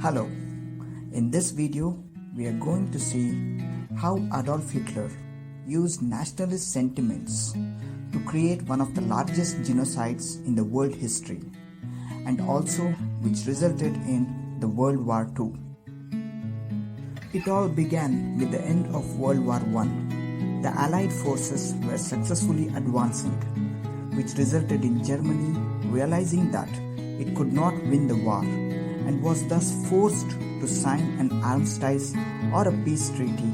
Hello, in this video we are going to see how Adolf Hitler used nationalist sentiments to create one of the largest genocides in the world history and also which resulted in the World War II. It all began with the end of World War I. The Allied forces were successfully advancing, which resulted in Germany realizing that it could not win the war and was thus forced to sign an armistice or a peace treaty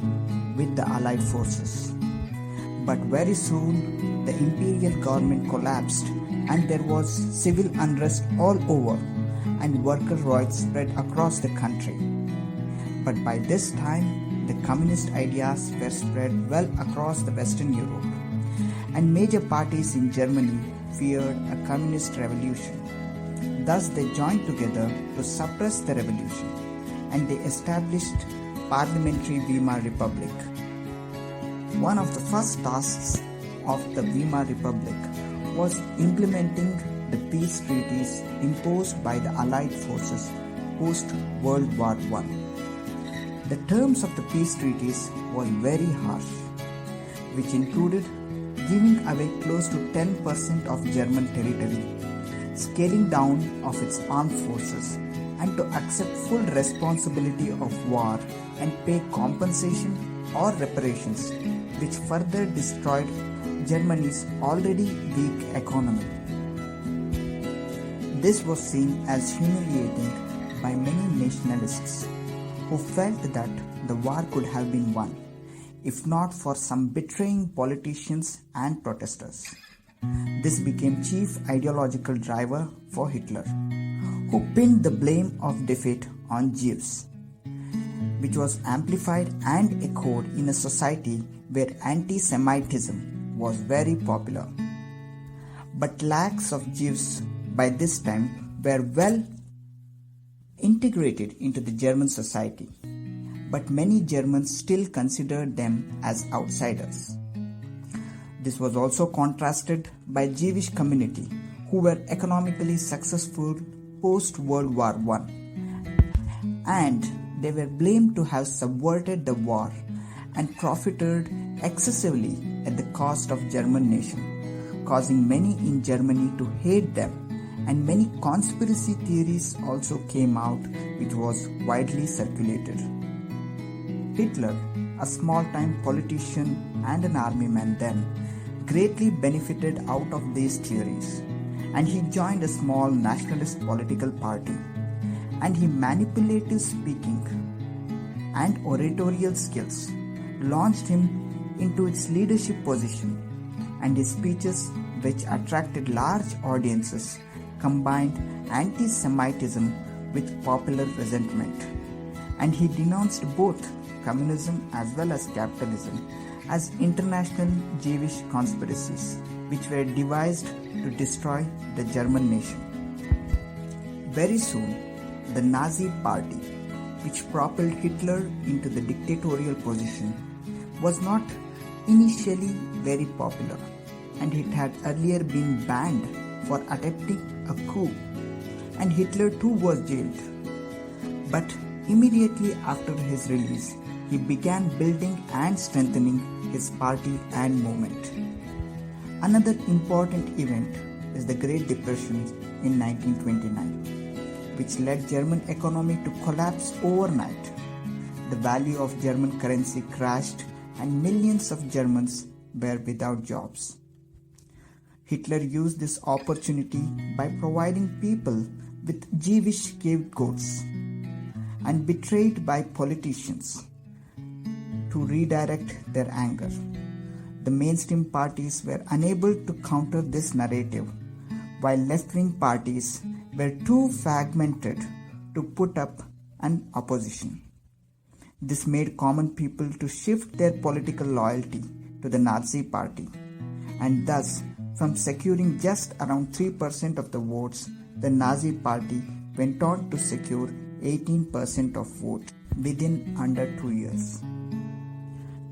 with the Allied forces. But very soon the imperial government collapsed and there was civil unrest all over and worker riots spread across the country. But by this time the communist ideas were spread well across the Western Europe, and major parties in Germany feared a communist revolution. Thus they joined together to suppress the revolution, and they established Parliamentary Weimar Republic. One of the first tasks of the Weimar Republic was implementing the peace treaties imposed by the Allied forces post-World War I. The terms of the peace treaties were very harsh, which included giving away close to 10% of German territory, scaling down of its armed forces, and to accept full responsibility of war and pay compensation or reparations, which further destroyed Germany's already weak economy. This was seen as humiliating by many nationalists who felt that the war could have been won, if not for some betraying politicians and protesters. This became chief ideological driver for Hitler, who pinned the blame of defeat on Jews, which was amplified and echoed in a society where anti-Semitism was very popular. But lakhs of Jews by this time were well integrated into the German society, but many Germans still considered them as outsiders. This was also contrasted by Jewish community who were economically successful post-World War I, and they were blamed to have subverted the war and profited excessively at the cost of German nation, causing many in Germany to hate them, and many conspiracy theories also came out which was widely circulated. Hitler, a small-time politician and an army man then, greatly benefited out of these theories, and he joined a small nationalist political party, and his manipulative speaking and oratorial skills launched him into its leadership position, and his speeches, which attracted large audiences, combined anti-Semitism with popular resentment, and he denounced both communism as well as capitalism as international Jewish conspiracies which were devised to destroy the German nation. Very soon, the Nazi Party, which propelled Hitler into the dictatorial position, was not initially very popular, and it had earlier been banned for attempting a coup, and Hitler too was jailed. But immediately after his release, he began building and strengthening his party and movement. Another important event is the Great Depression in 1929, which led German economy to collapse overnight. The value of German currency crashed and millions of Germans were without jobs. Hitler used this opportunity by providing people with Jewish scapegoats and betrayed by politicians to redirect their anger. The mainstream parties were unable to counter this narrative, while left-wing parties were too fragmented to put up an opposition. This made common people to shift their political loyalty to the Nazi Party, and thus from securing just around 3% of the votes, the Nazi Party went on to secure 18% of votes within under 2 years.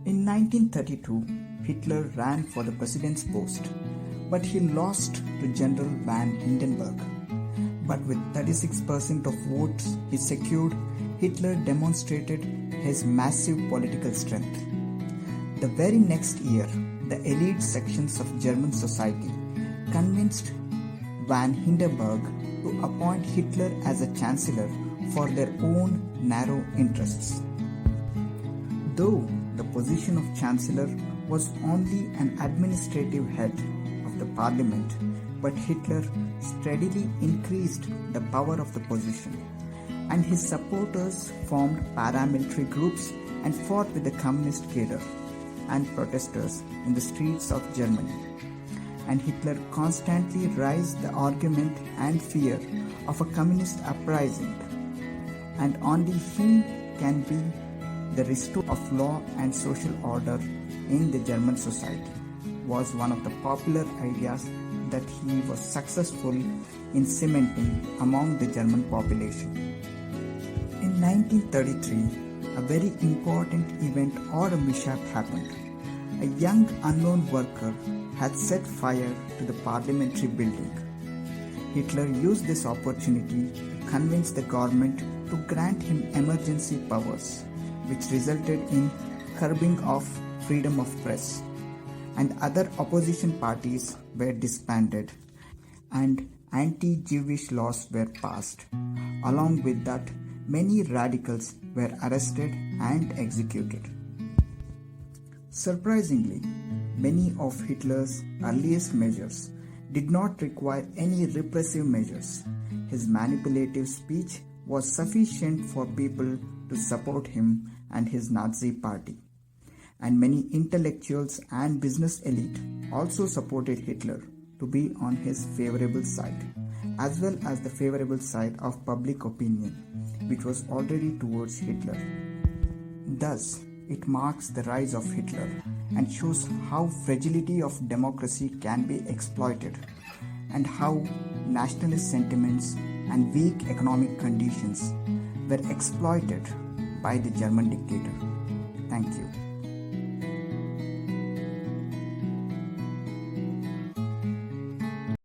In 1932, Hitler ran for the president's post, but he lost to General von Hindenburg. But with 36% of votes he secured, Hitler demonstrated his massive political strength. The very next year, the elite sections of German society convinced von Hindenburg to appoint Hitler as a chancellor for their own narrow interests. Though the position of chancellor was only an administrative head of the parliament, but Hitler steadily increased the power of the position, and his supporters formed paramilitary groups and fought with the communist cadre and protesters in the streets of Germany. And Hitler constantly raised the argument and fear of a communist uprising, and only he can be the restorer of law and social order in the German society was one of the popular ideas that he was successful in cementing among the German population. In 1933, a very important event or a mishap happened. A young unknown worker had set fire to the parliamentary building. Hitler used this opportunity to convince the government to grant him emergency powers, which resulted in curbing of freedom of press, and other opposition parties were disbanded and anti-Jewish laws were passed. Along with that, many radicals were arrested and executed. Surprisingly, many of Hitler's earliest measures did not require any repressive measures. His manipulative speech was sufficient for people to support him and his Nazi party. And many intellectuals and business elite also supported Hitler to be on his favorable side, as well as the favorable side of public opinion, which was already towards Hitler. Thus, it marks the rise of Hitler and shows how fragility of democracy can be exploited, and how nationalist sentiments and weak economic conditions were exploited by the German dictator.